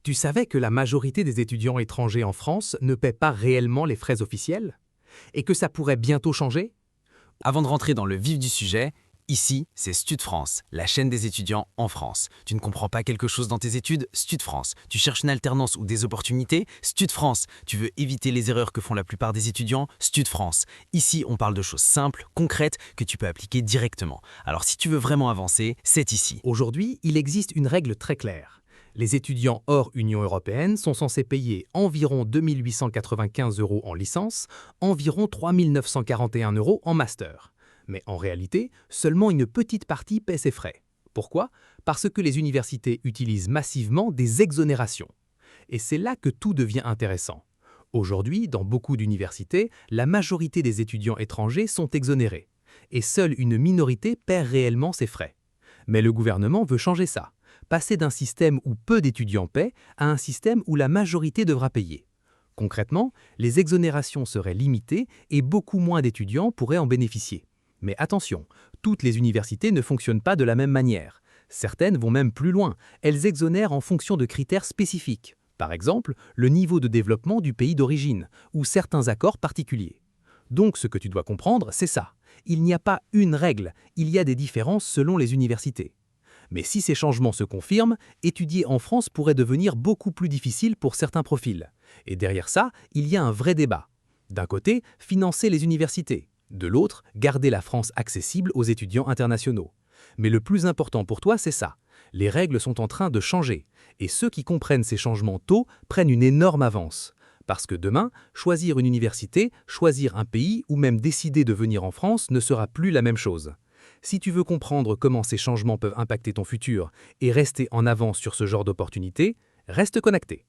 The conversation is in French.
Tu savais que la majorité des étudiants étrangers en France ne paient pas réellement les frais officiels? Et que ça pourrait bientôt changer? Avant de rentrer dans le vif du sujet, ici, c'est Stud France, la chaîne des étudiants en France. Tu ne comprends pas quelque chose dans tes études? Stud France. Tu cherches une alternance ou des opportunités? Stud France. Tu veux éviter les erreurs que font la plupart des étudiants? Stud France. Ici, on parle de choses simples, concrètes, que tu peux appliquer directement. Alors si tu veux vraiment avancer, c'est ici. Aujourd'hui, il existe une règle très claire. Les étudiants hors Union européenne sont censés payer environ 2 895 € en licence, environ 3 941 € en master. Mais en réalité, seulement une petite partie paie ses frais. Pourquoi? Parce que les universités utilisent massivement des exonérations. Et c'est là que tout devient intéressant. Aujourd'hui, dans beaucoup d'universités, la majorité des étudiants étrangers sont exonérés. Et seule une minorité perd réellement ses frais. Mais le gouvernement veut changer ça. Passer d'un système où peu d'étudiants paient à un système où la majorité devra payer. Concrètement, les exonérations seraient limitées et beaucoup moins d'étudiants pourraient en bénéficier. Mais attention, toutes les universités ne fonctionnent pas de la même manière. Certaines vont même plus loin, elles exonèrent en fonction de critères spécifiques. Par exemple, le niveau de développement du pays d'origine ou certains accords particuliers. Donc ce que tu dois comprendre, c'est ça. Il n'y a pas une règle, il y a des différences selon les universités. Mais si ces changements se confirment, étudier en France pourrait devenir beaucoup plus difficile pour certains profils. Et derrière ça, il y a un vrai débat. D'un côté, financer les universités. De l'autre, garder la France accessible aux étudiants internationaux. Mais le plus important pour toi, c'est ça. Les règles sont en train de changer. Et ceux qui comprennent ces changements tôt prennent une énorme avance. Parce que demain, choisir une université, choisir un pays ou même décider de venir en France ne sera plus la même chose. Si tu veux comprendre comment ces changements peuvent impacter ton futur et rester en avance sur ce genre d'opportunités, reste connecté.